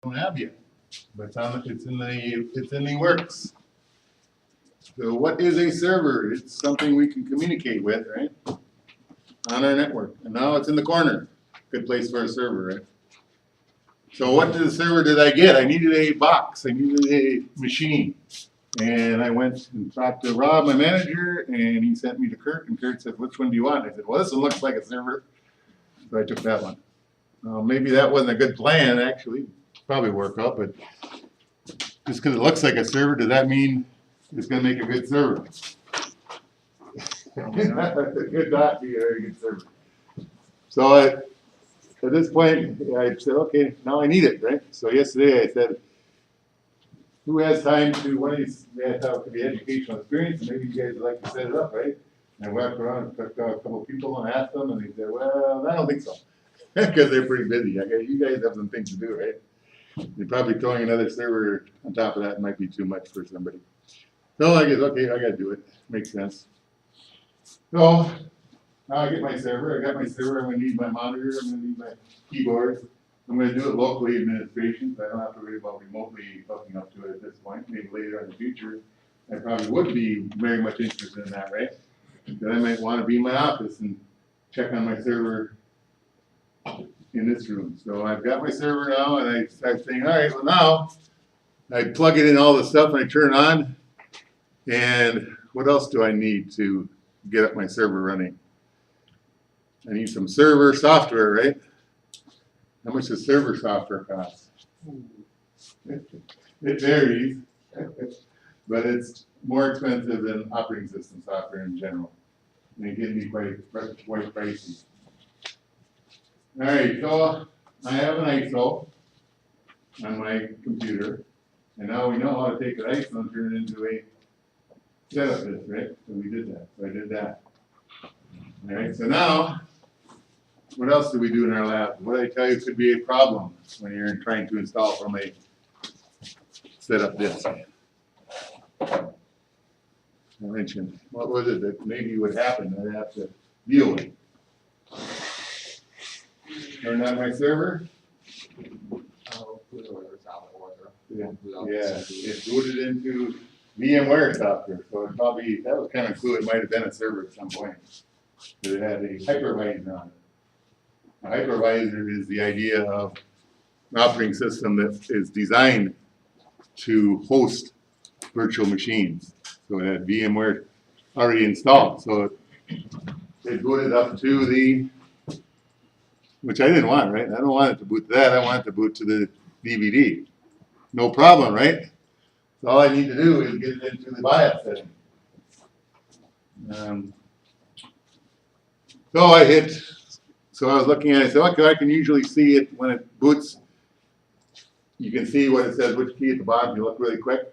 don't have yet, but it's in the works. So what is a server? It's something we can communicate with, right? On our network. And now it's in the corner. Good place for a server, right? So what server did I get? I needed a box. I needed a machine. And I went and talked to Rob, my manager, and he sent me to Kurt, and Kurt said, which one do you want? I said, well, this one looks like a server. So I took that one. Maybe that wasn't a good plan, actually. Probably work out, but just because it looks like a server, does that mean it's going to make a good server? It could not be a very good server. So at this point, I said, okay, now I need it, right? So yesterday I said, who has time to, one of these guys could be educational experience, and maybe you guys would like to set it up, right? And I went around and took a couple of people and asked them, and they said, well, I don't think so. Because they're pretty busy. You guys have some things to do, right? You're probably throwing another server on top of that might be too much for somebody. So I guess, okay, I gotta do it. Makes sense. So now I get my server. I got my server. I'm gonna need my monitor. I'm gonna need my keyboard. I'm gonna do it locally administration, so I don't have to worry about remotely hooking up to it at this point. Maybe later in the future, I probably would be very much interested in that, right? Then I might want to be in my office and check on my server in this room. So I've got my server now, and I start saying, all right, well now I plug it in all the stuff and I turn it on. And what else do I need to get up my server running? I need some server software, right? How much does server software cost? It varies, but it's more expensive than operating system software in general. And it can be quite pricey. All right, so I have an ISO on my computer, and now we know how to take an ISO and turn it into a setup list, right? So we did that. So I did that. All right, so now, what else do we do in our lab? What did I tell you could be a problem when you're trying to install from a setup disk? I mentioned, what was it that maybe would happen that I'd have to deal with? Turn on my server. Yeah, it's booted into VMware software, so it probably, that was kind of cool. It might have been a server at some point. It had a hypervisor on it. A hypervisor is the idea of an operating system that is designed to host virtual machines. So it had VMware already installed. So it booted up to the, which I didn't want, right? I don't want it to boot to that. I want it to boot to the DVD. No problem, right? So all I need to do is get it into the BIOS setting. So I was looking at it, so okay, I can usually see it when it boots. You can see what it says, which key at the bottom. You look really quick.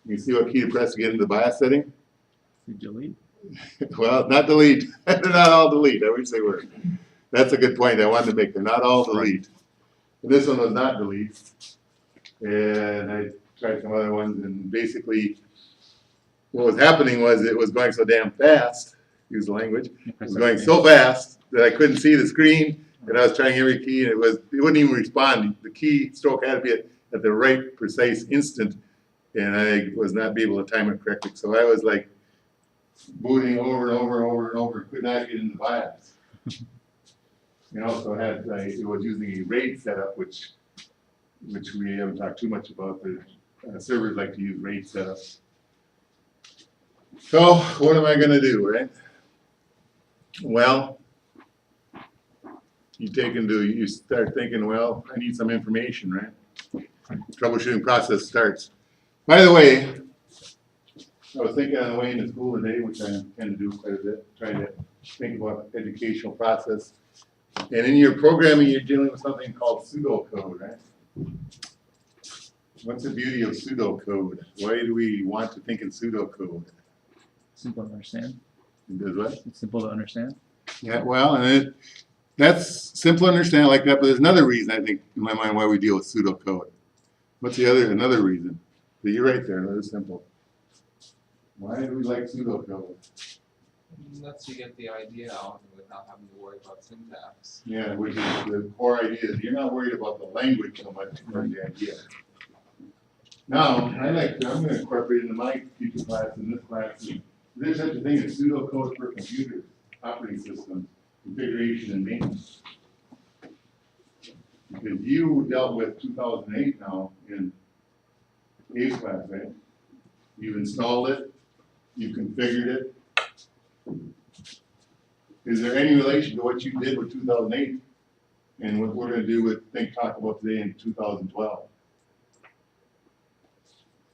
You can see what key to press to get into the BIOS setting. Delete? Well, not delete. They're not all delete. I wish they were. That's a good point I wanted to make. They're not all delete. And this one was not delete. And I tried some other ones, and basically what was happening was it was going so damn fast, use the language, it was going so fast that I couldn't see the screen, and I was trying every key, and it wouldn't even respond. The key stroke had to be at the right precise instant, and I was not be able to time it correctly. So I was like booting over and over and over and over, could not get into BIOS. And also had, it was using a RAID setup, which we haven't talked too much about, but servers like to use RAID setups. So what am I going to do, right? Well, you start thinking, well, I need some information, right? Troubleshooting process starts. By the way, I was thinking on the way into school today, which I tend to do quite a bit, trying to think about educational process. And in your programming, you're dealing with something called pseudocode, right? What's the beauty of pseudocode? Why do we want to think in pseudocode? Simple to understand. It does what? It's simple to understand. Yeah, well, and that's simple to understand like that, but there's another reason, I think, in my mind, why we deal with pseudocode. What's another reason? But you're right there, that is simple. Why do we like pseudocode? Lets you get the idea out without having to worry about syntax. Yeah, which is the core idea, is you're not worried about the language so much as the idea. Now, I'm gonna incorporate into my future class, in this class, there's such a thing as pseudocode for computers, operating systems, configuration and maintenance. Because you dealt with 2008 now in A's class, right? You've installed it, you configured it. Is there any relation to what you did with 2008 and what we're gonna do with, talk about today in 2012?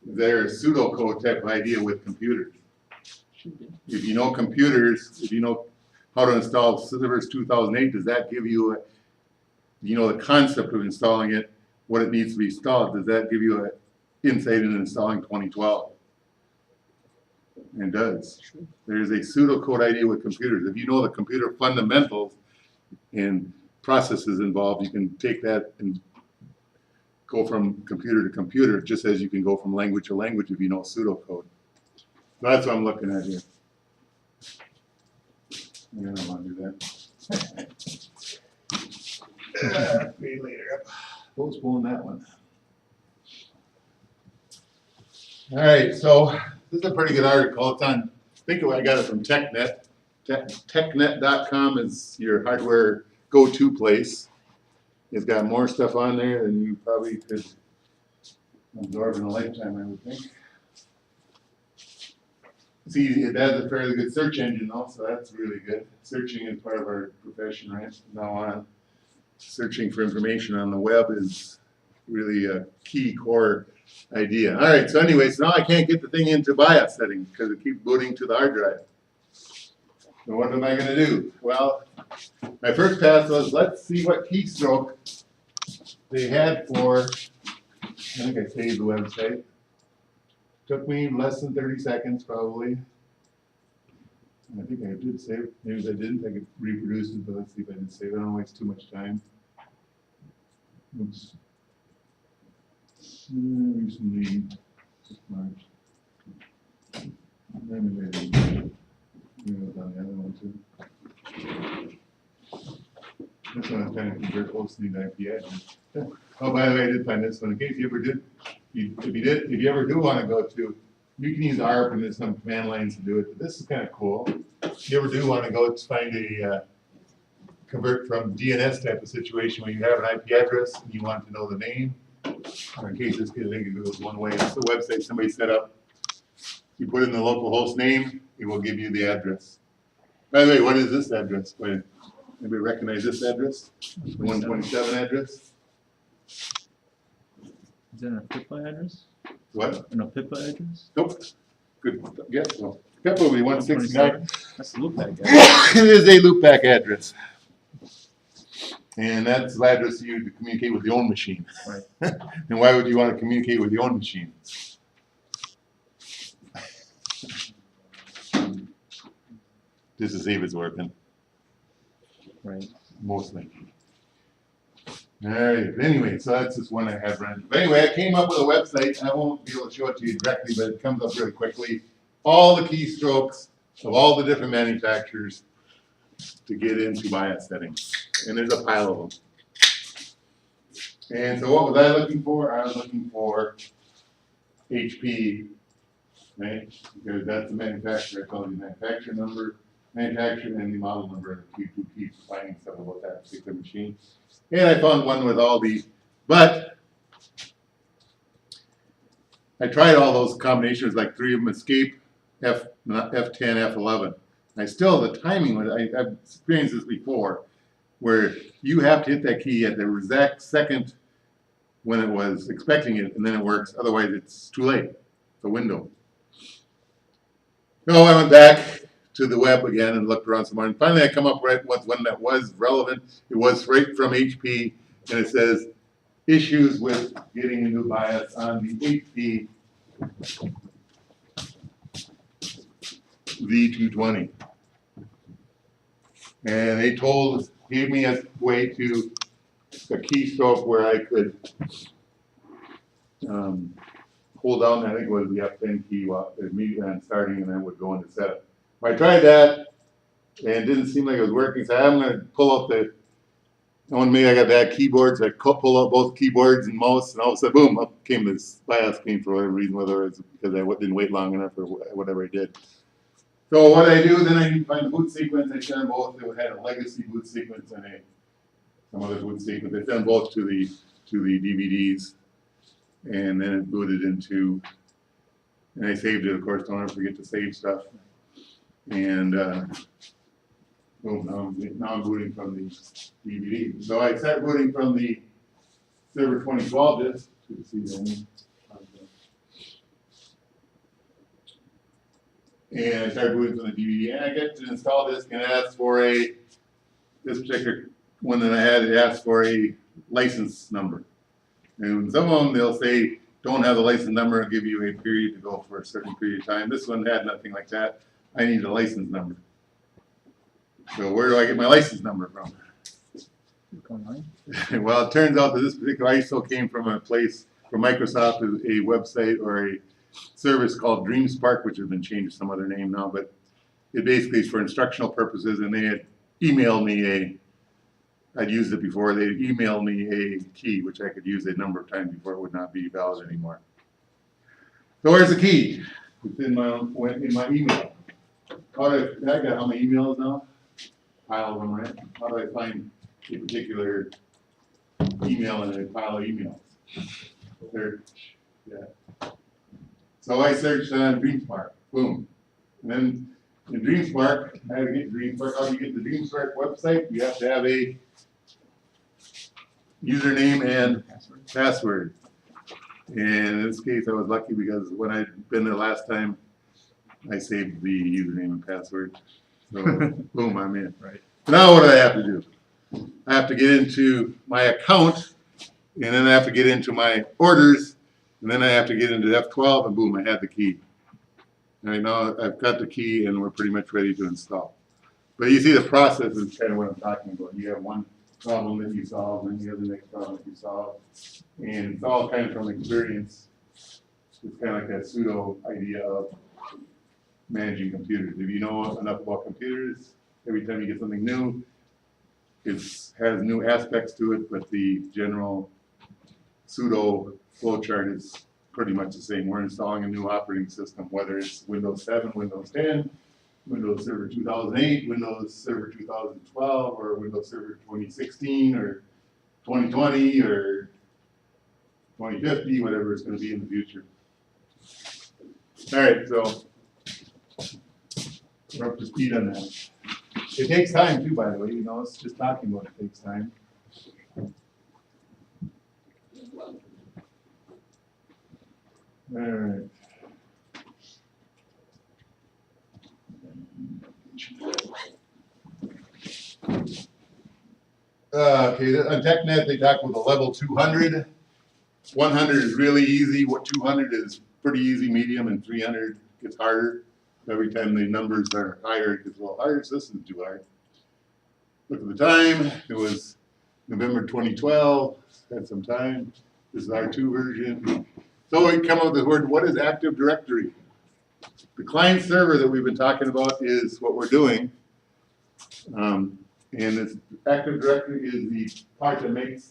There's a pseudocode type of idea with computers. If you know computers, if you know how to install servers 2008, does that give you the concept of installing it, what it needs to be installed? Does that give you an insight into installing 2012? It does. There's a pseudocode idea with computers. If you know the computer fundamentals and processes involved, you can take that and go from computer to computer, just as you can go from language to language if you know pseudocode. That's what I'm looking at here. I don't want to do that. Maybe later. Postpone that one. All right, so this is a pretty good article. It's on, I think I got it from TechNet. TechNet.com is your hardware go-to place. It's got more stuff on there than you probably could absorb in a lifetime, I would think. See, it has a fairly good search engine also, that's really good. Searching is part of our profession right from now on. Searching for information on the web is really a key core idea. All right, so anyways, now I can't get the thing into BIOS settings because it keeps booting to the hard drive. So what am I going to do? Well, my first pass was, let's see what keystroke they had for, I think I saved the website. Took me less than 30 seconds probably. I think I did save it. Maybe I didn't. I could reproduce it, but let's see if I didn't save it. I don't waste too much time. Oops. Recently, March. Anyway, on the other one too. This one I'm trying to convert hosting to IP address. Oh, by the way, I did find this one. In case you ever did, if you ever do want to go to, you can use ARP and there's some command lines to do it. But this is kind of cool. If you ever do want to go to find a convert from DNS type of situation where you have an IP address and you want to know the name, or in case this kid think it goes one way, it's the website somebody set up. You put in the local host name, it will give you the address. By the way, what is this address? Anybody recognize this address? The 127 address? Is that an PIPA address? What? An PIPA address? Nope. Good guess. Well, that will be 169. That's the loopback address. It is a loopback address. And that's the address you to communicate with your own machine. Right. And why would you want to communicate with your own machine? Just to see if it's working. Right. Mostly. All right. Anyway, so that's just one I had run. But anyway, I came up with a website. I won't be able to show it to you directly, but it comes up really quickly. All the keystrokes of all the different manufacturers to get into BIOS settings. And there's a pile of them. And so what was I looking for? I was looking for HP, right? Because that's the manufacturer. I called you manufacturer number, manufacturer, and the model number. We keep finding stuff about that particular machine. And I found one with all these, but I tried all those combinations, like 3 of them, escape, F10, F11. The timing was, I've experienced this before, where you have to hit that key at the exact second when it was expecting it, and then it works. Otherwise, it's too late. It's a window. So I went back to the web again and looked around some more. And finally, I come up with one that was relevant. It was right from HP, and it says, issues with getting a new BIOS on the HP V220. And they gave me a way to a keystroke where I could hold down, I think it was the F10 key immediately on starting, and then would go into setup. I tried that and it didn't seem like it was working, so I'm gonna pull out the, one maybe I got that keyboard, so I pull out both keyboards and mouse, and all of a sudden, boom, up came this last screen for whatever reason, whether it was because I didn't wait long enough or whatever I did. So what I do, then I need to find the boot sequence, I send both, it had a legacy boot sequence and some other boot sequence, I send both to the DVDs, and then it booted into, and I saved it, of course, don't ever forget to save stuff. And boom, now I'm booting from the DVD. So I start booting from the server 2012 disk to see that. And I start booting from the DVD, and I get to install this, and it asks for this particular one that I had, it asks for a license number. And some of them, they'll say, don't have the license number and give you a period to go for a certain period of time. This one had nothing like that. I need a license number. So where do I get my license number from? Online? Well, it turns out that this particular ISO came from a place, from Microsoft, a website or a service called DreamSpark, which has been changed to some other name now, but it basically is for instructional purposes, and they had emailed me I'd used it before, they emailed me a key, which I could use a number of times before it would not be valid anymore. So where's the key? It's in my email. I got how many emails now? Pile of them, right? How do I find a particular email in a pile of emails? Search, yeah. So I searched on DreamSpark, boom. And then in DreamSpark, I had to get DreamSpark. How do you get the DreamSpark website? You have to have a username and password. And in this case, I was lucky because when I'd been there last time, I saved the username and password. So boom, I'm in. Right. Now what do I have to do? I have to get into my account, and then I have to get into my orders, and then I have to get into F12, and boom, I had the key. Right now I've got the key, and we're pretty much ready to install. But you see the process is kind of what I'm talking about. You have one problem that you solve, and you have the next problem that you solve, and it's all kind of from experience. It's kind of like that pseudo idea of managing computers. If you know enough about computers, every time you get something new, it has new aspects to it, but the general pseudo flowchart is pretty much the same. We're installing a new operating system, whether it's Windows 7, Windows 10, Windows Server 2008, Windows Server 2012, or Windows Server 2016, or 2020, or 2050, whatever it's going to be in the future. All right, so we're up to speed on that. It takes time too, by the way, you know, it's just talking about it takes time. All right. Okay, on TechNet, they talk with a level 200. 100 is really easy. What 200 is pretty easy, medium, and 300 gets harder. Every time the numbers are higher, it gets a little harder, so this isn't too hard. Look at the time. It was November 2012. Had some time. This is our 2 version. So we come up with the word, what is Active Directory? The client server that we've been talking about is what we're doing. And this Active Directory is the part that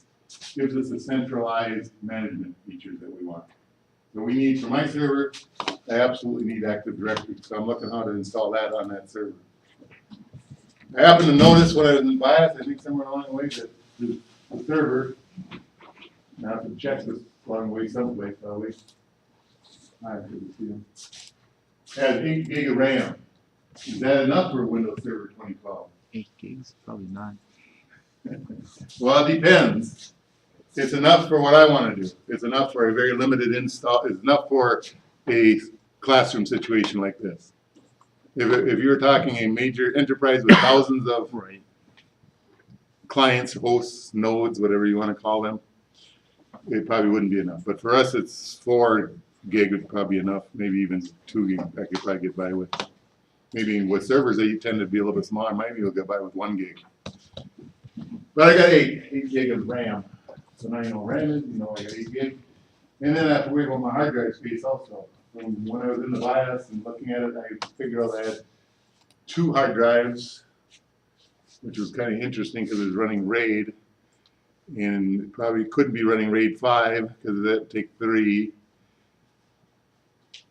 gives us the centralized management features that we want. So we need, for my server, I absolutely need Active Directory. So I'm looking how to install that on that server. I happened to notice when I was in BIOS, I think somewhere along the way, that the server, now I have to check this along the way someplace, probably. I have to see them. Has 8 gig of RAM. Is that enough for Windows Server 2012? 8 gigs? Probably not. Well, it depends. It's enough for what I want to do. It's enough for a very limited install. It's enough for a classroom situation like this. If you're talking a major enterprise with thousands of clients, hosts, nodes, whatever you want to call them, it probably wouldn't be enough. But for us, it's 4 gig would probably be enough. Maybe even 2 gig I could probably get by with. Maybe with servers, they tend to be a little bit smaller. Maybe you'll get by with 1 gig. But I got 8 gig of RAM. So now you know RAM is, you know I got 8 gig. And then I have to worry about my hard drive space also. When I was in the BIOS and looking at it, I figured out I had 2 hard drives, which was kind of interesting because it was running RAID, and it probably couldn't be running RAID 5 because that'd take 3.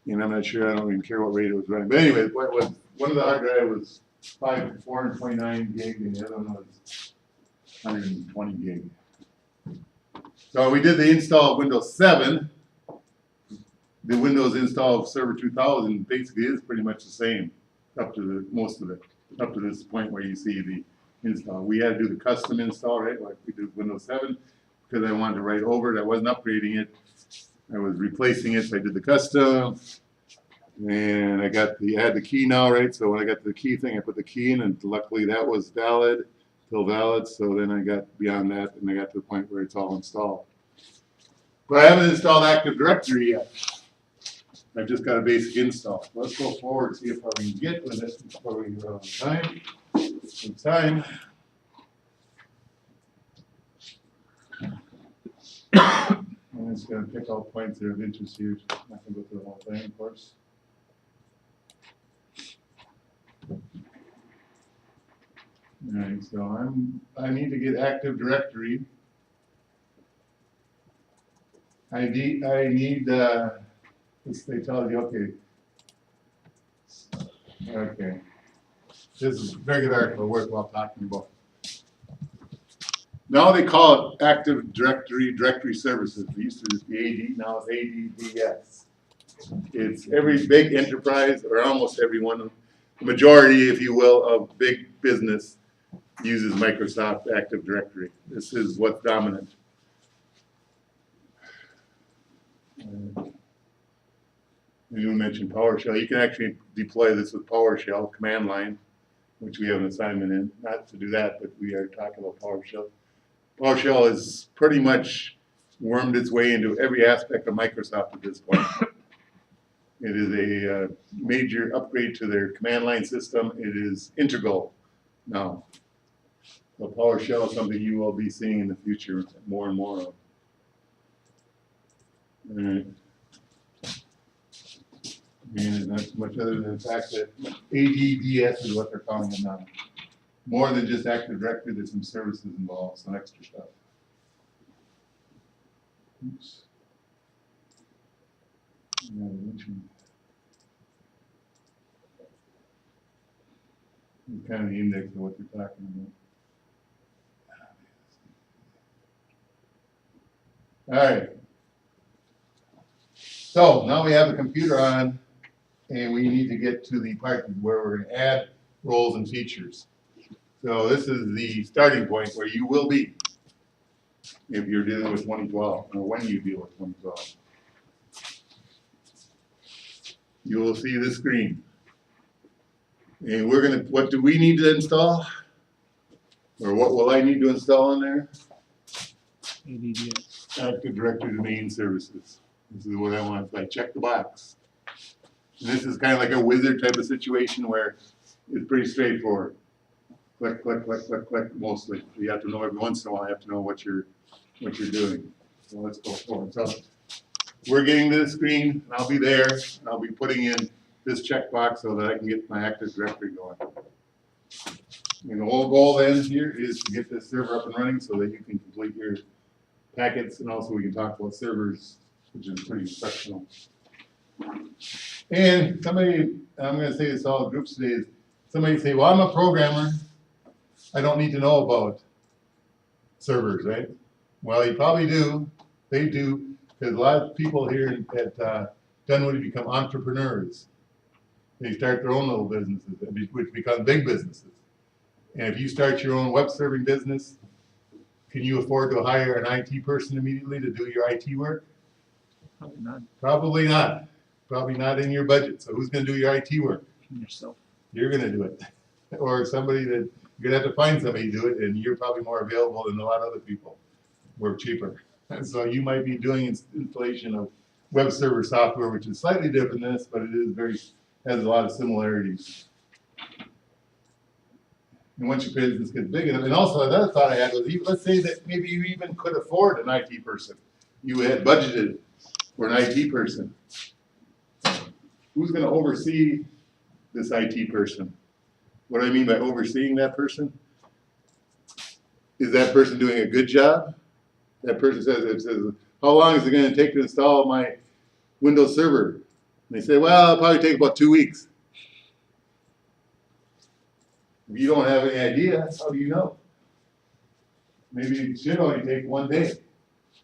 And I'm not sure, I don't even care what RAID it was running. But anyway, what was one of the hard drive was 429 gig, and the other one was 120 gig. So we did the install of Windows 7. The Windows install of Server 2000 basically is pretty much the same, up to the most of it, up to this point where you see the install. We had to do the custom install, right, like we did Windows 7, because I wanted to write over it. I wasn't upgrading it. I was replacing it, so I did the custom. And I had the key now, right? So when I got the key thing, I put the key in, and luckily that was valid, still valid. So then I got beyond that, and I got to the point where it's all installed. But I haven't installed Active Directory yet. I've just got a basic install. Let's go forward and see if I can get with it before we run out of time. Some time. I'm just going to pick out points that are of interest here. I'm not going to go through the whole thing, of course. All right, so I need to get Active Directory. I need they tell you, okay. This is very good article, worthwhile talking about. Now they call it Active Directory Services. It used to just be AD, now it's ADDS. It's every big enterprise, or almost every one, the majority, if you will, of big business uses Microsoft Active Directory. This is what's dominant. You mentioned PowerShell. You can actually deploy this with PowerShell command line, which we have an assignment in. Not to do that, but we are talking about PowerShell. PowerShell has pretty much wormed its way into every aspect of Microsoft at this point. It is a major upgrade to their command line system. It is integral now. So PowerShell is something you will be seeing in the future more and more of. All right. And not much other than the fact that ADDS is what they're calling it now. More than just Active Directory, there's some services involved, some extra stuff. Oops. It's kind of the index of what they're talking about. All right. So now we have the computer on, and we need to get to the part where we're going to add roles and features. So this is the starting point where you will be if you're dealing with 2012, or when you deal with 2012. You will see the screen. And we're going to, what do we need to install? Or what will I need to install in there? ADDS. Active Directory Domain Services. This is what I want. I check the box. And this is kind of like a wizard type of situation where it's pretty straightforward. Click, click, click, click, click, mostly. You have to know every once in a while, you have to know what you're doing. So let's go forward. So we're getting to the screen, and I'll be there, and I'll be putting in this checkbox so that I can get my Active Directory going. And the whole goal then here is to get this server up and running so that you can complete your packets, and also we can talk about servers, which is pretty instructional. And somebody, I'm going to say this to all groups today, is somebody say, well, I'm a programmer. I don't need to know about servers, right? Well, you probably do. They do, because a lot of people here at Dunwoody become entrepreneurs. They start their own little businesses, which become big businesses. And if you start your own web serving business, can you afford to hire an IT person immediately to do your IT work? Probably not. Probably not. Probably not in your budget. So who's going to do your IT work? Yourself. You're going to do it. Or somebody that, you're going to have to find somebody to do it, and you're probably more available than a lot of other people. Work cheaper. And so you might be doing installation of web server software, which is slightly different than this, but it is has a lot of similarities. And once your business gets big enough, and also another thought I had was, let's say that maybe you even could afford an IT person. You had budgeted for an IT person. Who's going to oversee this IT person? What do I mean by overseeing that person? Is that person doing a good job? That person says, how long is it going to take to install my Windows server? And they say, well, it'll probably take about 2 weeks. If you don't have any idea, how do you know? Maybe it should only take 1 day.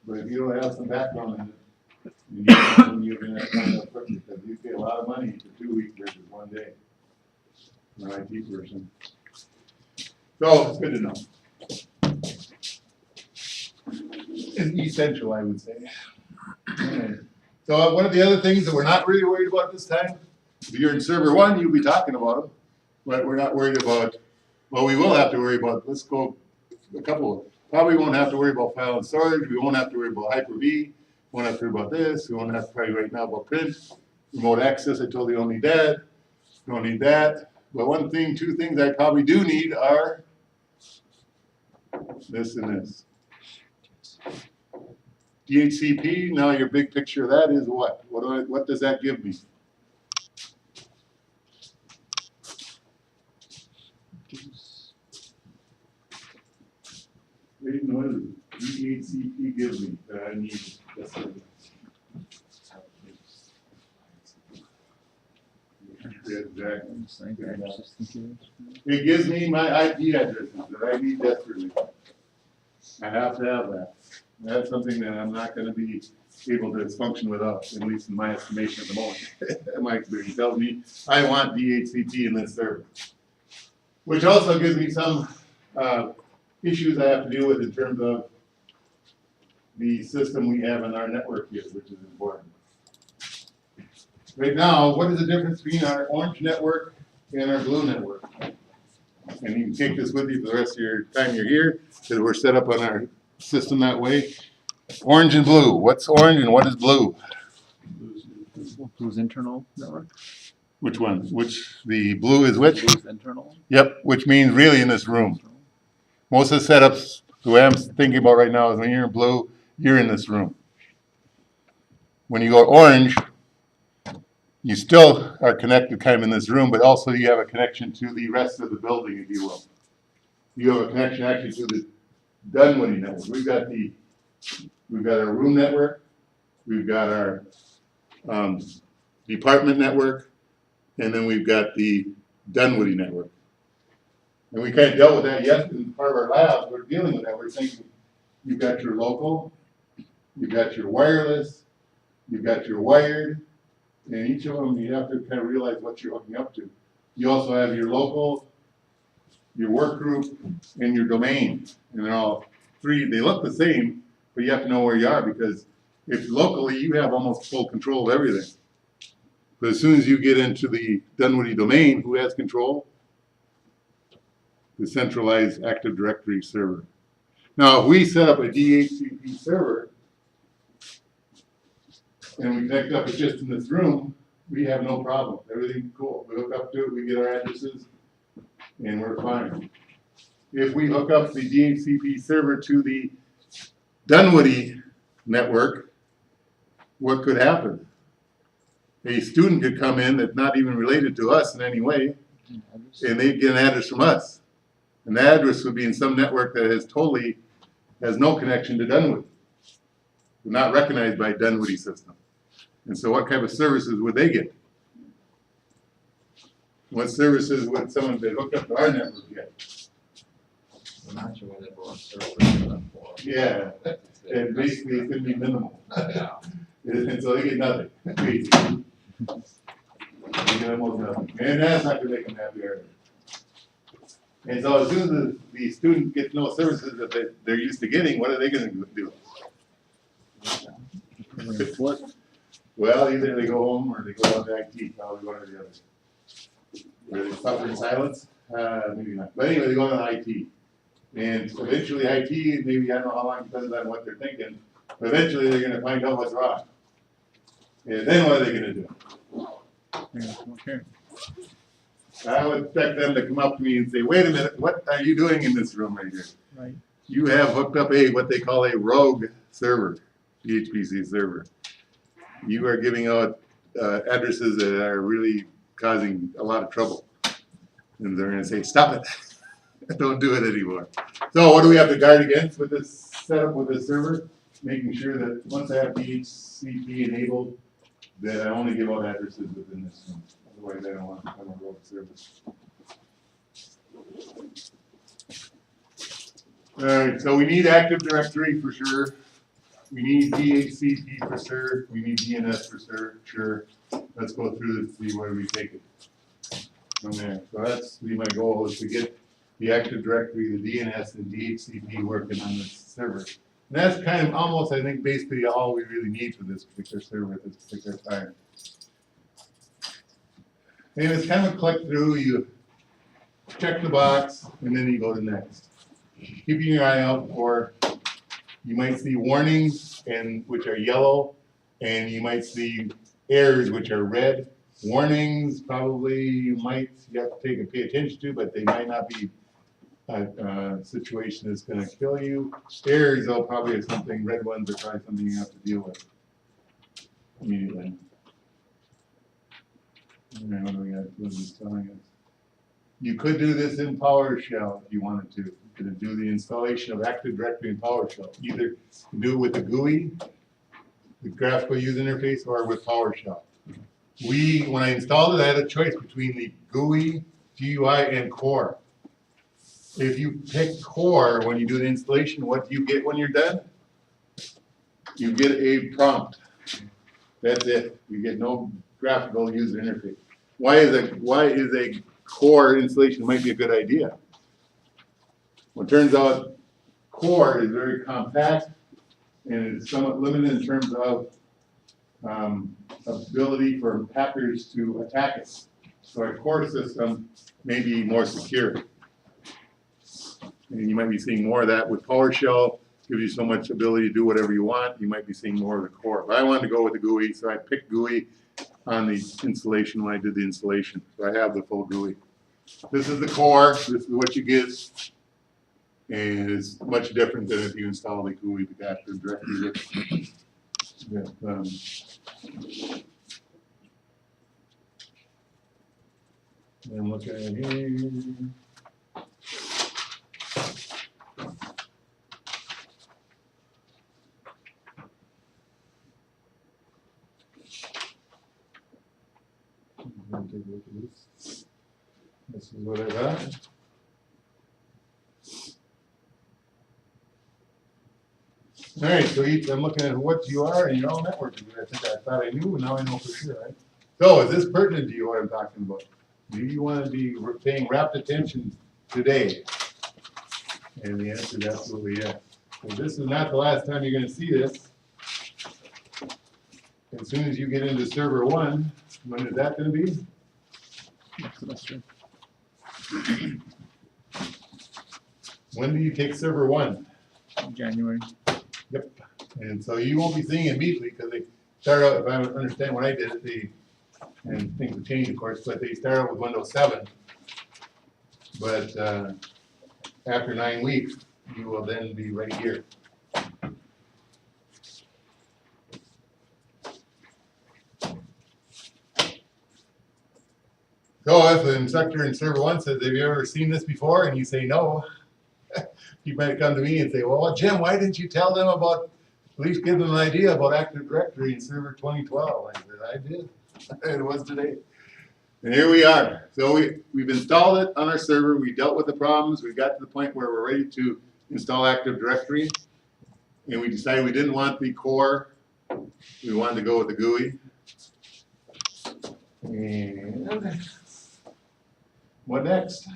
But if you don't have some background in it, you're going to find out quickly because you pay a lot of money for 2 weeks versus 1 day for an IT person. So it's good to know. It's essential, I would say. Okay. So one of the other things that we're not really worried about this time, if you're in server 1, you'll be talking about them, but we're not worried about, well, we will have to worry about, let's go a couple, probably won't have to worry about file and storage, we won't have to worry about Hyper-V, we won't have to worry about this, we won't have to worry right now about print, remote access, I told you don't need that, don't need that, but one thing, 2 things I probably do need are this and this. DHCP, now your big picture of that is what? What does that give me? What does DHCP give me that I need? Exactly. It gives me my IP addresses that I need desperately. I have to have that. That's something that I'm not going to be able to function without, at least in my estimation at the moment. My experience tells me I want DHCP in this server. Which also gives me some issues I have to deal with in terms of the system we have in our network here, which is important. Right now, what is the difference between our orange network and our blue network? And you can take this with you for the rest of your time you're here, because we're set up on our system that way. Orange and blue. What's orange and what is blue? Blue's internal network. Which one? The blue is which? Blue's internal. Yep, which means really in this room. Most of the setups, the way I'm thinking about right now is when you're in blue, you're in this room. When you go orange, you still are connected kind of in this room, but also you have a connection to the rest of the building, if you will. You have a connection actually to the Dunwoody network. We've got our room network, we've got our department network, and then we've got the Dunwoody network. And we kind of dealt with that yesterday in part of our labs. We're dealing with that. We're thinking you've got your local, you've got your wireless, you've got your wired, and each of them you have to kind of realize what you're hooking up to. You also have your local, your work group, and your domain. And they're all 3, they look the same, but you have to know where you are because if locally you have almost full control of everything. But as soon as you get into the Dunwoody domain, who has control? The centralized Active Directory server. Now, if we set up a DHCP server and we connect up, it's just in this room, we have no problem. Everything's cool. We hook up to it, we get our addresses, and we're fine. If we hook up the DHCP server to the Dunwoody network, what could happen? A student could come in that's not even related to us in any way, and they'd get an address from us. And the address would be in some network that has no connection to Dunwoody. They're not recognized by Dunwoody system. And so what kind of services would they get? What services would someone that hooked up to our network get? I'm not sure what everyone's server is for. Yeah, and basically it could be minimal. Yeah. And so they get nothing, basically. They get almost nothing. And that's not gonna make them happy either. And so as soon as the student gets no services that they're used to getting, what are they gonna do? Well, either they go home or they go on to IT, probably one or the other. Where they suffer in silence? Maybe not. But anyway, they go on IT. And eventually IT, maybe I don't know how long it depends on what they're thinking, but eventually they're gonna find out what's wrong. And then what are they gonna do? Okay. I would expect them to come up to me and say, wait a minute, what are you doing in this room right here? Right. You have hooked up what they call a rogue server, PHPC server. You are giving out addresses that are really causing a lot of trouble. And they're gonna say, stop it, don't do it anymore. So what do we have to guard against with this setup with this server? Making sure that once I have DHCP enabled, that I only give out addresses within this one. Otherwise, I don't want to become a rogue service. Alright, so we need Active Directory for sure. We need DHCP for sure. We need DNS for sure. Let's go through this, see where we take it from there. So that's be my goal, is to get the Active Directory, the DNS, and DHCP working on this server. And that's kind of almost, I think, basically all we really need for this particular server at this particular time. And it's kind of a click through, you check the box, and then you go to next. Keeping your eye out for, you might see warnings, and which are yellow, and you might see errors, which are red. Warnings, probably you have to pay attention to, but they might not be a situation that's going to kill you. Errors, though, probably are something, red ones are probably something you have to deal with immediately. And what do we got? What is this telling us? You could do this in PowerShell if you wanted to. You could do the installation of Active Directory in PowerShell. Either do it with the GUI, the graphical user interface, or with PowerShell. When I installed it, I had a choice between the GUI, GUI, and Core. If you pick Core when you do the installation, what do you get when you're done? You get a prompt. That's it. You get no graphical user interface. Why is a Core installation might be a good idea? Well, it turns out Core is very compact and it's somewhat limited in terms of ability for hackers to attack it. So a Core system may be more secure. And you might be seeing more of that with PowerShell. Gives you so much ability to do whatever you want. You might be seeing more of the Core. But I wanted to go with the GUI, so I picked GUI on the installation when I did the installation. So I have the full GUI. This is the Core. This is what you get. And it's much different than if you install the GUI, the Active Directory. And look at it here. Take a look at this. This is what I got. All right, so I'm looking at what you are in your own network. I thought I knew, and now I know for sure, right? So is this pertinent to you, what I'm talking about? Do you want to be paying rapt attention today? And the answer is absolutely yes. So this is not the last time you're going to see this. As soon as you get into server 1, when is that going to be? Next semester. When do you take server 1? January. Yep. And so you won't be seeing it immediately because they start out, if I understand what I did, and things have changed, of course, but they start out with Windows 7. But after 9 weeks, you will then be right here. So if the instructor in server 1 says, have you ever seen this before? And you say no, you might come to me and say, well, Jim, why didn't you tell them about, at least give them an idea about Active Directory in server 2012? I said, I did. It was today. And here we are. So we've installed it on our server. We dealt with the problems. We got to the point where we're ready to install Active Directory. And we decided we didn't want the Core. We wanted to go with the GUI. And what next?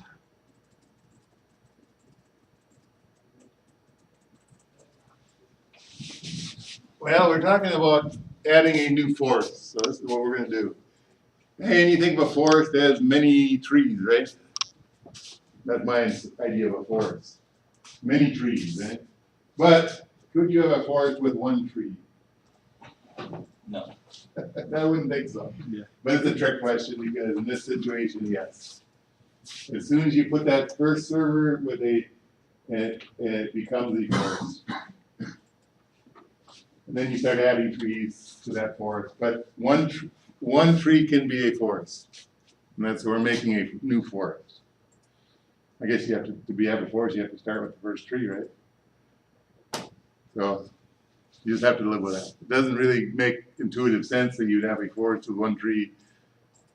Well, we're talking about adding a new forest. So this is what we're going to do. And you think of a forest as many trees, right? That's my idea of a forest. Many trees, right? But could you have a forest with one tree? No. I wouldn't think so. Yeah. But it's a trick question because in this situation, yes. As soon as you put that first server with it becomes a forest. And then you start adding trees to that forest. But one tree can be a forest. And that's we're making a new forest. I guess you have to have a forest, you have to start with the first tree, right? So you just have to live with that. It doesn't really make intuitive sense that you'd have a forest with one tree,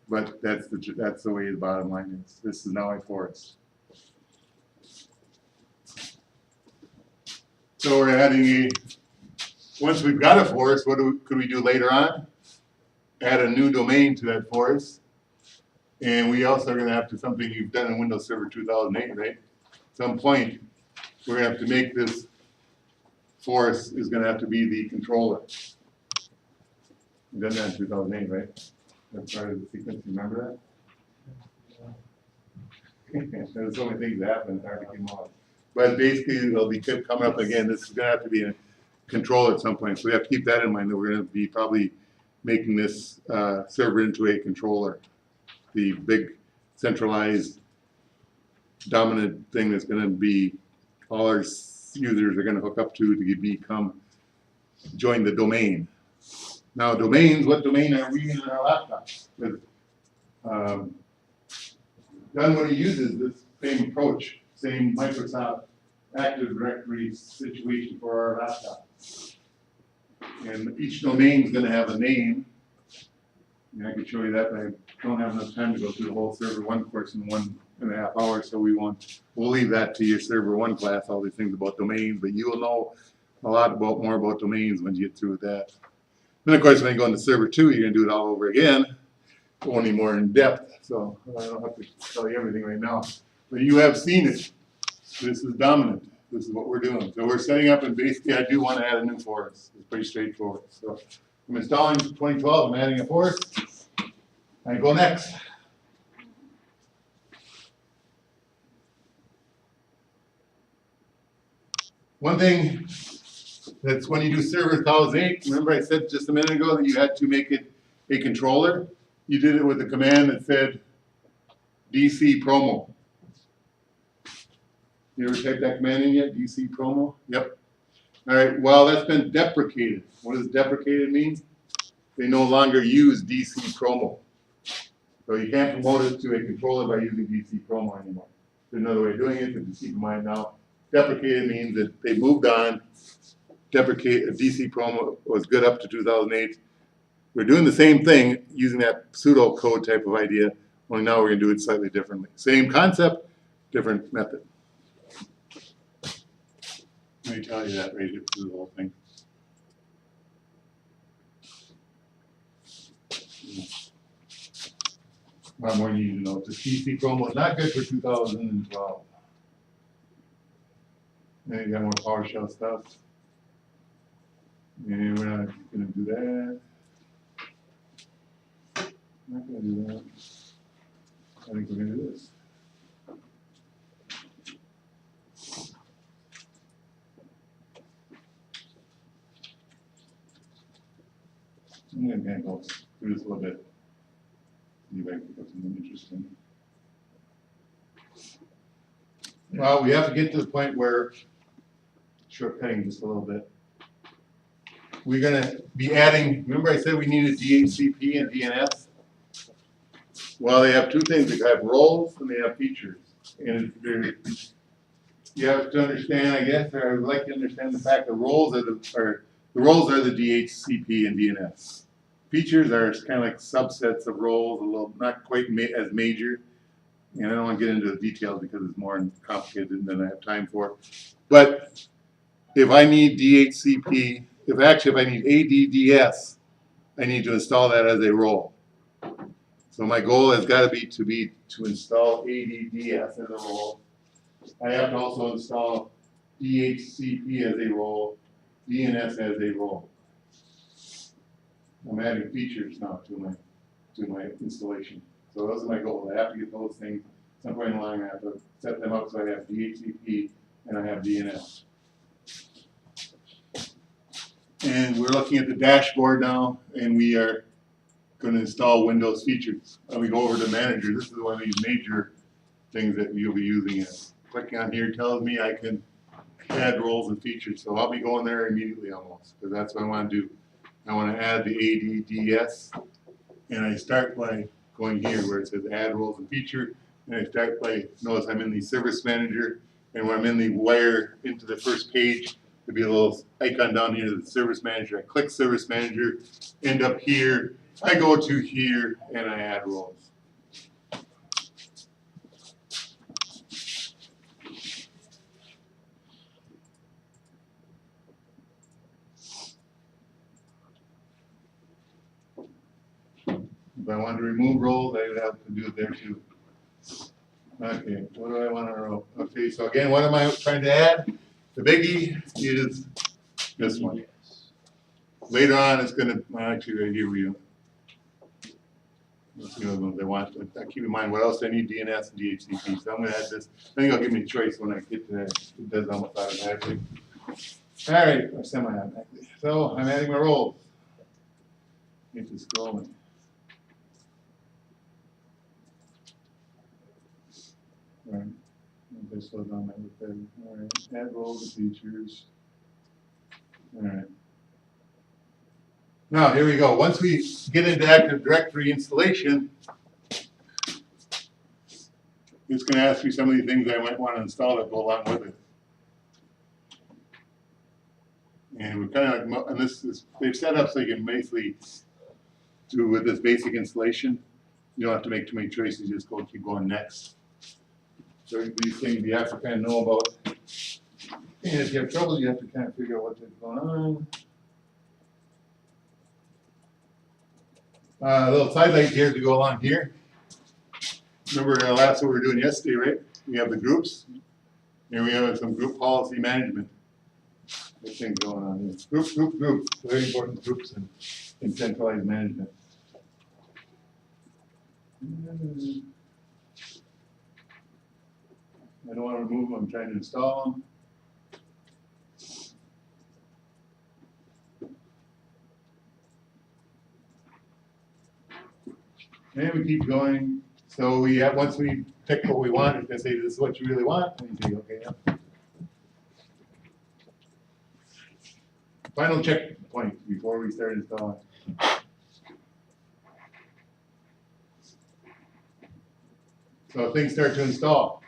but that's the way the bottom line is. This is now a forest. So we're adding once we've got a forest, could we do later on? Add a new domain to that forest. And we also are gonna have to, something you've done in Windows Server 2008, right? At some point, we're gonna have to make this forest is gonna have to be the controller. We've done that in 2008, right? That's part of the sequence, you remember that? There's so many things that happen, it's hard to keep them all. But basically, it'll be kept coming up again, this is gonna have to be a controller at some point, so we have to keep that in mind, that we're gonna be probably making this server into a controller. The big centralized dominant thing that's gonna be all our users are gonna hook up to join the domain. Now domains, what domain are we in our laptops? Dunwoody uses this same approach, same Microsoft Active Directory situation for our laptop. And each domain is gonna have a name. And I could show you that, but I don't have enough time to go through the whole server one course in 1.5 hours, so we'll leave that to your server one class, all these things about domains, but you will know a lot more about domains when you get through with that. Then of course, when you go into server 2, you're gonna do it all over again, only more in depth, so I don't have to tell you everything right now. But you have seen it. This is dominant. This is what we're doing. So we're setting up, and basically I do want to add a new forest. It's pretty straightforward. So I'm installing 2012, I'm adding a forest. I go next. One thing that's when you do server 1008, remember I said just a minute ago that you had to make it a controller? You did it with a command that said DC promo. You ever typed that command in yet? DC promo? Yep. All right, well, that's been deprecated. What does deprecated mean? They no longer use DC promo. So you can't promote it to a controller by using DC promo anymore. There's another way of doing it, but just keep in mind now, deprecated means that they moved on. DC promo was good up to 2008. We're doing the same thing using that pseudo code type of idea, only now we're gonna do it slightly differently. Same concept, different method. Let me tell you that right here through the whole thing. A lot more you need to know. The DC promo is not good for 2012. And you got more PowerShell stuff. And we're not gonna do that. Not gonna do that. I think we're gonna do this. I'm gonna go through this a little bit. See if I can pick up something interesting. Well, we have to get to the point where, shortcutting just a little bit. We're gonna be adding, remember I said we needed DHCP and DNS? Well, they have two things, they have roles and they have features. And you have to understand, I guess, or I would like to understand the fact that roles are the DHCP and DNS. Features are kind of like subsets of roles, a little not quite as major. And I don't want to get into the details because it's more complicated than I have time for. But if I need DHCP, if I need ADDS, I need to install that as a role. So my goal has got to be to install ADDS as a role. I have to also install DHCP as a role, DNS as a role. I'm adding features now to my installation. So those are my goals. I have to get those things some point in the line. I have to set them up so I have DHCP and I have DNS. And we're looking at the dashboard now, and we are going to install Windows features. And we go over to Manager. This is one of these major things that you'll be using. Clicking on here tells me I can add roles and features. So I'll be going there immediately almost, because that's what I want to do. I want to add the ADDS, and I start by going here where it says add roles and feature, And I start by, notice I'm in the service manager, and when I'm in the wire into the first page, there'll be a little icon down here, the service manager. I click service manager, end up here, I go to here, and I add roles. If I wanted to remove roles, I would have to do it there too. Okay, what do I want to roll? Okay, so again, what am I trying to add? The biggie is this one. Later on, it's gonna, actually, right here we go. Let's see what ones I want. Keep in mind what else I need, DNS and DHCP. So I'm gonna add this. I think it'll give me a choice when I get to that. It does almost automatically. All right, or semi-automatically. So I'm adding my roles. Get to scrolling. All right. This slow down my look better. All right. Add roles and features. All right. Now, here we go. Once we get into Active Directory installation, it's going to ask you some of the things I might want to install that go along with it. And we're kind of like, and this is, they've set up so you can basically do with this basic installation. You don't have to make too many choices, you just keep going next. So these things you have to kind of know about. And if you have trouble, you have to kind of figure out what's going on. A little side light here to go along here. Remember that's what we were doing yesterday, right? We have the groups. Here we have some group policy management. This thing going on here. Groups. Very important groups in centralized management. I don't want to remove them, I'm trying to install them. And we keep going. So we have, once we pick what we want, it's going to say, this is what you really want. And you say, okay, yeah. Final checkpoint before we start installing. So things start to install.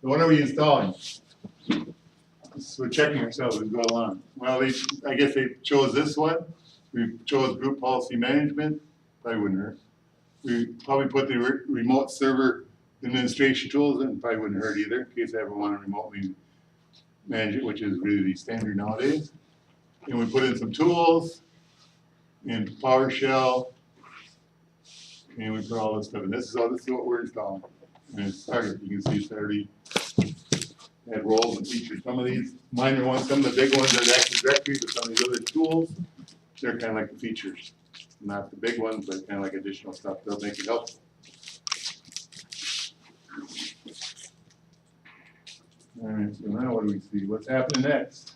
So what are we installing? So we're checking ourselves as we go along. Well, I guess they chose this one. We chose group policy management. Probably wouldn't hurt. We probably put the remote server administration tools in. Probably wouldn't hurt either, in case I ever want to remotely manage it, which is really the standard nowadays. And we put in some tools in PowerShell, and we put all this stuff in. This is what we're installing. And it's started. You can see it's already had roles and features. Some of these minor ones, some of the big ones are the Active Directory, but some of these other tools, they're kind of like the features. Not the big ones, but kind of like additional stuff. They'll make it helpful. All right, so now what do we see? What's happening next?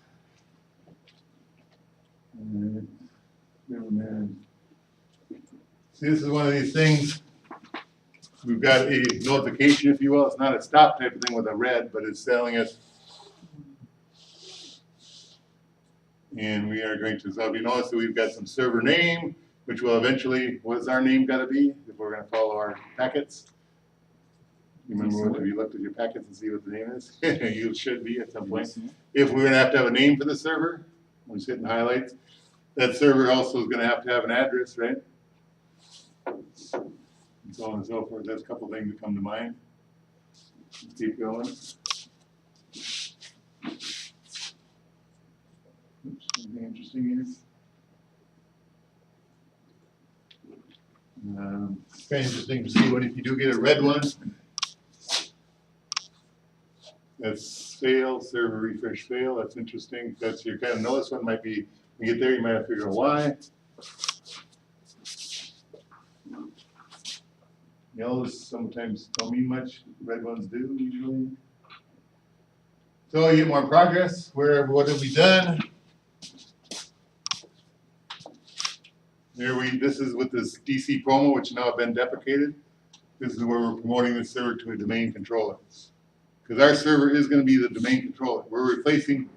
All right. See, this is one of these things. We've got a notification, if you will. It's not a stop type of thing with a red, but it's telling us. And we are going to, so if you notice that we've got some server name, which will eventually, what's our name got to be if we're going to follow our packets? You remember what, have you looked at your packets and see what the name is? You should be at some point. If we're going to have a name for the server, I'm just hitting highlights. That server also is going to have an address, right? And so on and so forth. There's a couple things that come to mind. Let's keep going. Oops, anything interesting here? It's kind of interesting to see if you do get a red one. That's fail, server refresh fail. That's interesting. That's your kind of notice one might be, when you get there, you might have to figure out why. Yellows sometimes don't mean much. Red ones do usually. So you get more progress. What have we done? This is with this DC promo, which now have been deprecated. This is where we're promoting the server to a domain controller. Because our server is going to be the domain controller. We're replacing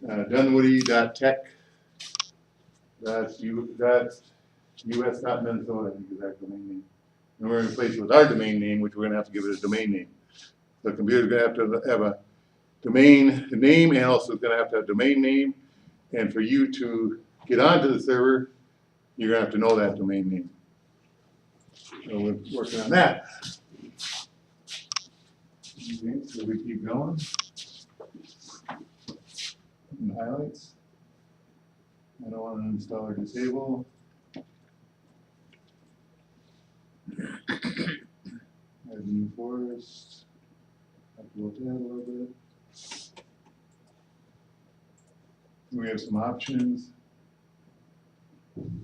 dunwoody.tech.us.minnesota, I think is our domain name. And we're gonna replace it with our domain name, which we're gonna have to give it a domain name. The computer's gonna have to have a domain name, and also it's gonna have to have a domain name. And for you to get onto the server, you're gonna have to know that domain name. So we're working on that. Okay, so we keep going. And highlights. I don't want to install or disable. Add new forest. Have to look at that a little bit. We have some options.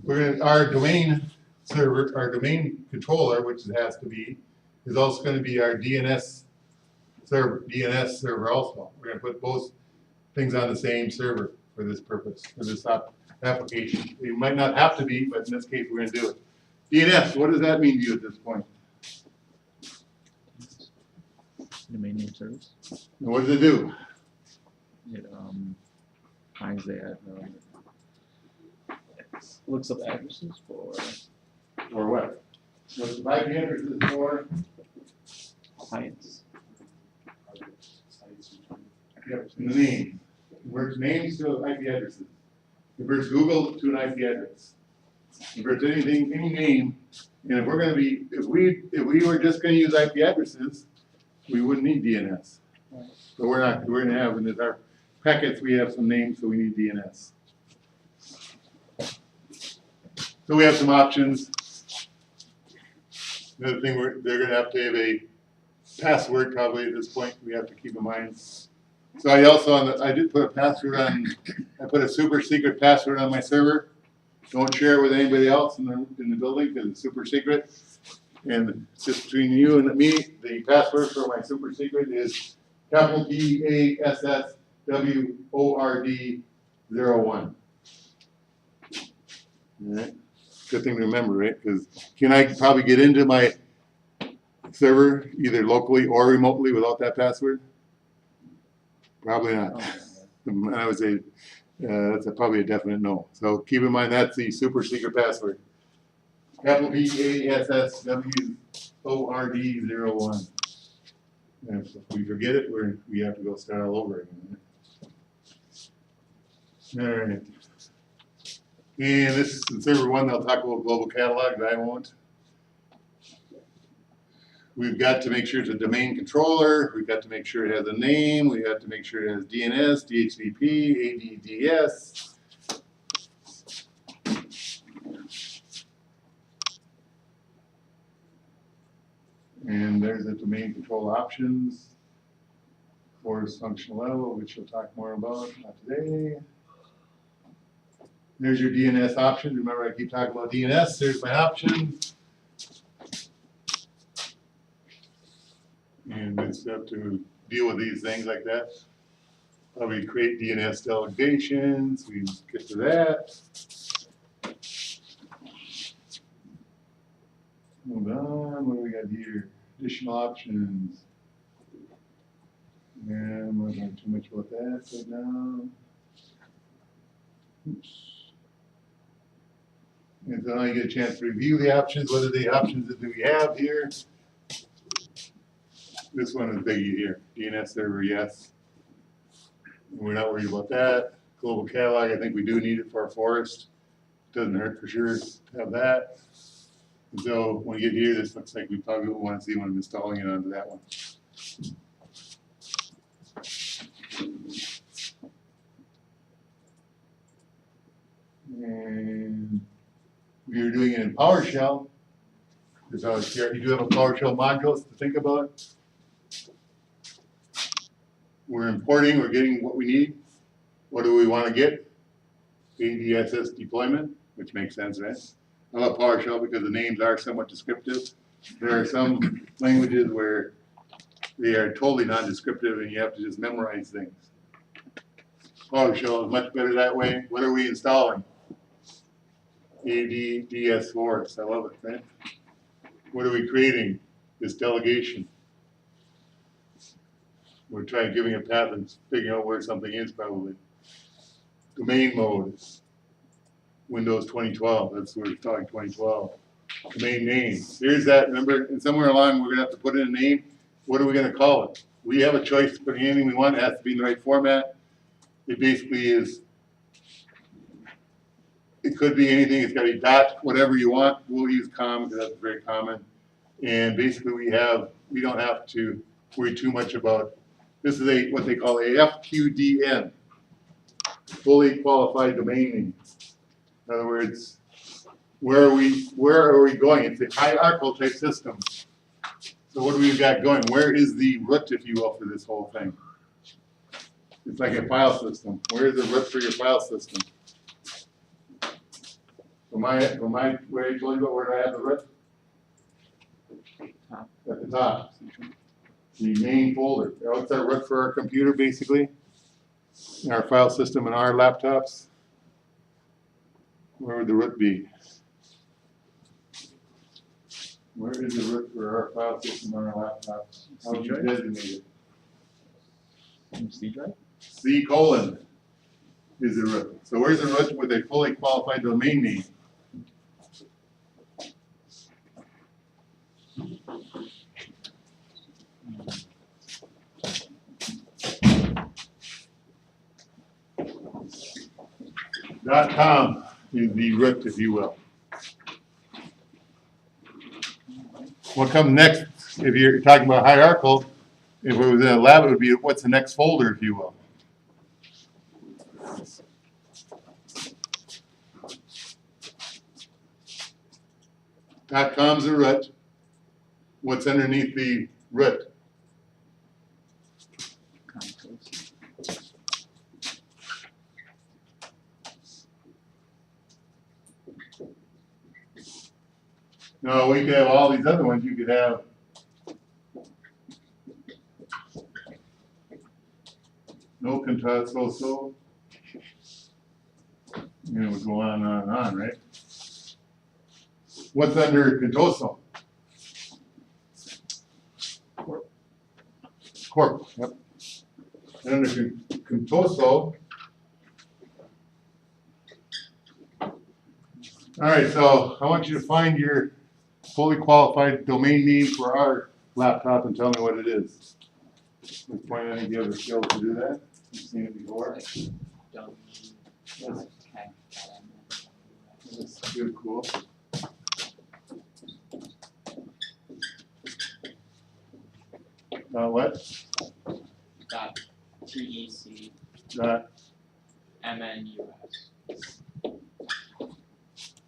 Our domain server, our domain controller, which it has to be, is also going to be our DNS server also. We're going to put both things on the same server for this purpose, for this application. It might not have to be, but in this case, we're going to do it. DNS, what does that mean to you at this point? Domain name service. And what does it do? It finds the looks up addresses for Or what? What's the IP address is for? clients. Yep, and the name. Converts names to IP addresses. Converts Google to an IP address. Converts anything, any name. And if we're gonna be, if we were just gonna use IP addresses, we wouldn't need DNS. But we're gonna have, in our packets, we have some names, so we need DNS. So we have some options. Another thing, they're gonna have to have a password probably at this point, we have to keep in mind. So I also, I did put a password on, I put a super secret password on my server. Don't share it with anybody else in the building because it's super secret. And just between you and me, the password for my super secret is capital PASSWORD01. Alright, good thing to remember, right? Because can I probably get into my server either locally or remotely without that password? Probably not. I would say that's probably a definite no. So keep in mind that's the super secret password. Capital PASSWORD01. And if we forget it, we have to go start all over again. All right. And this is server one. They'll talk about global catalogs. I won't. We've got to make sure it's a domain controller. We've got to make sure it has a name. We have to make sure it has DNS, DHCP, ADDS. And there's the domain control options. Forest functional level, which we'll talk more about, not today. There's your DNS options. Remember, I keep talking about DNS. There's my options. And it's up to deal with these things like that. Probably create DNS delegations. We get to that. Hold on, what do we got here? Additional options. And I'm not going too much about that right now. Oops. And so now you get a chance to review the options. What are the options that do we have here? This one is biggie here. DNS server, yes. We're not worried about that. Global catalog, I think we do need it for our forest. Doesn't hurt for sure to have that. And so when you get here, this looks like we probably want to see when I'm installing it onto that one. And we are doing it in PowerShell. Because I was scared, you do have a PowerShell module to think about. We're importing, we're getting what we need. What do we want to get? ADSS deployment, which makes sense, right? I love PowerShell because the names are somewhat descriptive. There are some languages where they are totally non-descriptive and you have to just memorize things. PowerShell is much better that way. What are we installing? ADDS Forest, I love it, right? What are we creating? This delegation. We're trying giving a path and figuring out where something is probably. Domain mode. Windows 2012, that's what we're talking 2012. domain name. Here's that, remember, and somewhere along, we're gonna have to put in a name. What are we gonna call it? We have a choice to put anything we want, it has to be in the right format. It basically is, it could be anything, it's gotta be dot, whatever you want. We'll use com, because that's very common. And basically we don't have to worry too much about, this is what they call a FQDN, fully qualified domain name. In other words, where are we going? It's a hierarchical type system. So what do we got going? Where is the root, if you will, for this whole thing? It's like a file system. Where is the root for your file system? From my where I told you about, where do I have the root? Top. At the top. The main folder. What's our root for our computer, basically? In our file system in our laptops? Where would the root be? Where is the root for our file system on our laptops? How would you designate it? C drive? C colon is the root. So where's the root with a fully qualified domain name? .com is the root, if you will. What comes next, if you're talking about hierarchical, if it was in a lab, it would be what's the next folder, if you will. .com's the root. What's underneath the root? No, we could have all these other ones. You could have no control, so. And it would go on and on, right? What's under Contoso? Corp. Yep. And under Contoso. All right, so I want you to find your fully qualified domain name for our laptop and tell me what it is. At this point, I think you have the skills to do that. You've seen it before. That's good, cool. What? Dot TEC Dot. MNUS.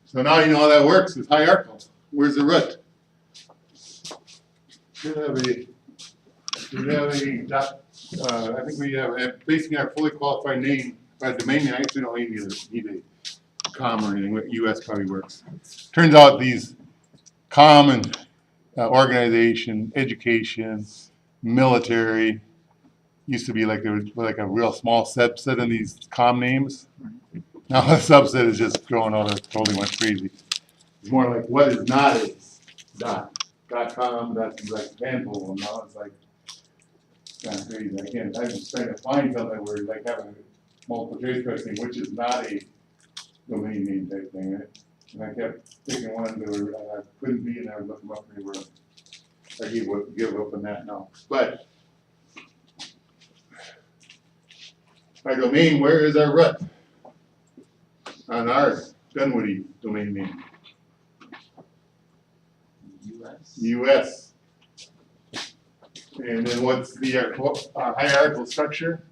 So now you know how that works. It's hierarchical. Where's the root? Should have a dot. I think we have basically our fully qualified name by domain name. I actually don't need a com or anything. US probably works. Turns out these common organization, education, military used to be like a real small subset in these com names. Now the subset is just throwing out a totally went crazy. It's more like what is not a .com, that's like a handful of them now. It's like kind of crazy. I'm just trying to find something where like having a multiple choice question, which is not a domain name type thing, right? And I kept picking ones that were couldn't be, and I would look them up and they were. I give up on that now. But our domain, where is our root? On our Dunwoody domain name. US. US. And then what's the hierarchical structure?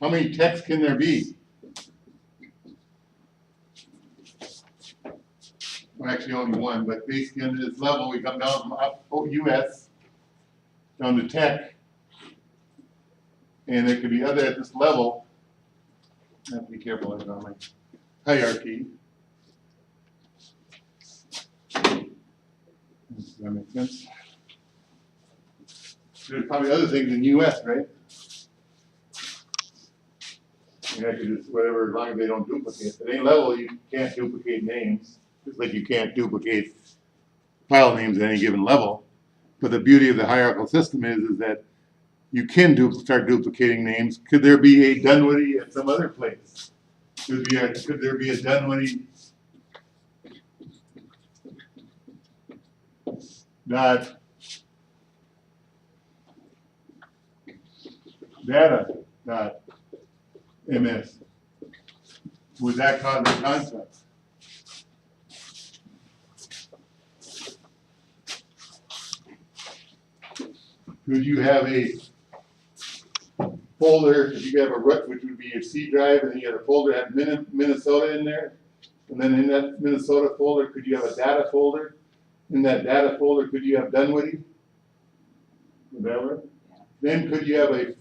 How many texts can there be? Well, actually only one, but basically under this level, we come down from US down to tech. And there could be other at this level. I have to be careful on my hierarchy. Does that make sense? There's probably other things in US, right? I mean, I could just, whatever, as long as they don't duplicate. At any level, you can't duplicate names, just like you can't duplicate file names at any given level. But the beauty of the hierarchical system is that you can start duplicating names. Could there be a Dunwoody at some other place? Could there be a Dunwoody dot data dot ms? Would that cause a conflict? Could you have a folder, if you have a root, which would be a C drive, and then you had a folder that had Minnesota in there, and then in that Minnesota folder, could you have a data folder? In that data folder, could you have Dunwoody? Would that work? Then could you have a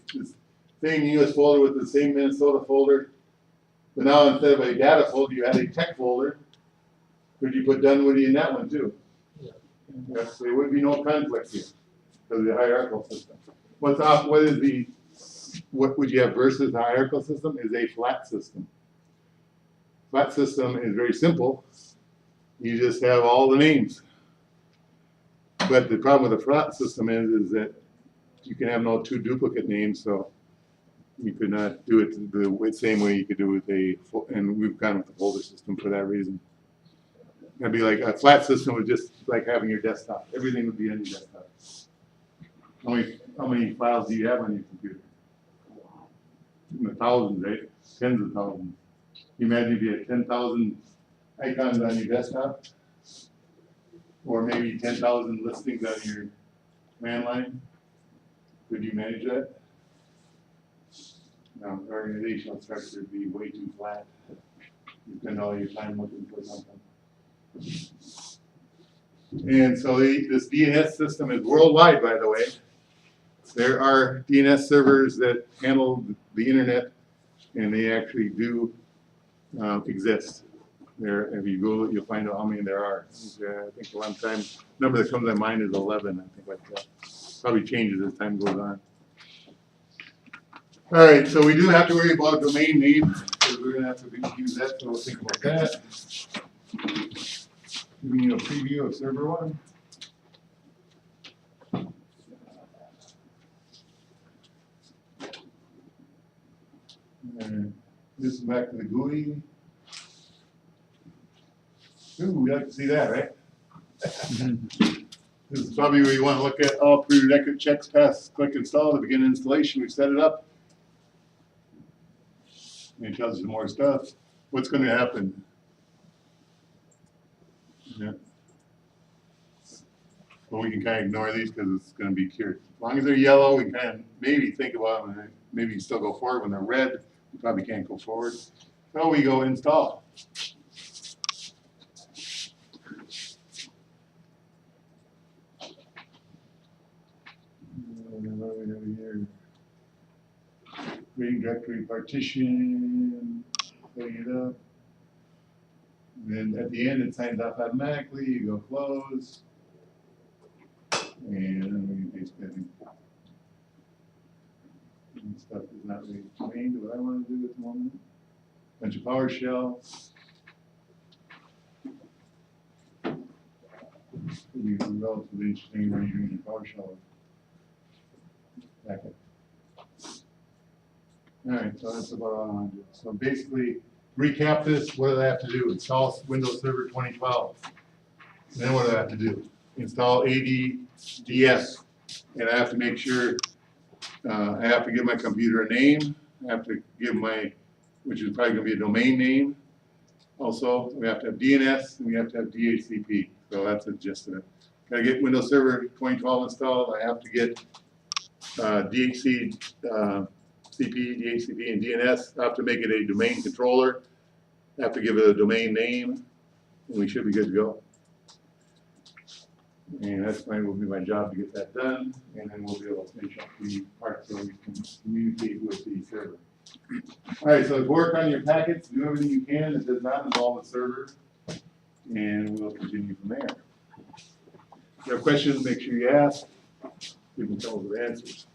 same US folder with the same Minnesota folder, but now instead of a data folder, you had a tech folder? Could you put Dunwoody in that one too? Yes, there would be no conflict here, because of the hierarchical system. What would you have versus the hierarchical system is a flat system. Flat system is very simple. You just have all the names. But the problem with a flat system is that you can have no two duplicate names, so you could not do it the same way you could do with and we've gone with the folder system for that reason. It'd be like a flat system would just like having your desktop. Everything would be on your desktop. How many files do you have on your computer? In the thousands, right? Tens of thousands. Can you imagine if you had 10,000 icons on your desktop? Or maybe 10,000 listings on your landline? Could you manage that? No, the organizational structure would be way too flat. You spend all your time looking for something. And so this DNS system is worldwide, by the way. There are DNS servers that handle the internet, and they actually do exist. There, if you Google it, you'll find out how many there are. I think the one time number that comes to mind is 11. I think like that. Probably changes as time goes on. All right, so we do have to worry about domain name because we're going to have to use that. So we'll think about that. Giving you a preview of server 1. And this is back to the GUI. Ooh, we like to see that, right? This is probably where you want to look at all prerequisite checks passed, click install to begin installation. We set it up. And it tells you more stuff. What's going to happen? Yeah. But we can kind of ignore these because it's going to be cured. As long as they're yellow, we kind of maybe think about them and maybe you still go forward. When they're red, you probably can't go forward. So we go install. What do we have here? Creating directory partition, setting it up. And then at the end, it signs off automatically. You go close. And then we paste that in. And stuff is not really trained. What I want to do at the moment. Bunch of PowerShell. Could be relatively interesting when you're doing your PowerShell packet. All right, so that's about all I want to do. So basically, recap this. What do I have to do? Install Windows Server 2012. And then what do I have to do? Install ADDS. And I have to make sure I have to give my computer a name. I have to give which is probably going to be a domain name. Also, we have to have DNS and we have to have DHCP. So that's the gist of it. Got to get Windows Server 2012 installed. I have to get DHCP, DHCP, and DNS. I have to make it a domain controller. I have to give it a domain name, and we should be good to go. And that's will be my job to get that done, and then we'll be able to finish up the part so we can communicate with the server. All right, so work on your packets, do everything you can that does not involve the server, and we'll continue from there. If you have questions, make sure you ask. We can come up with answers.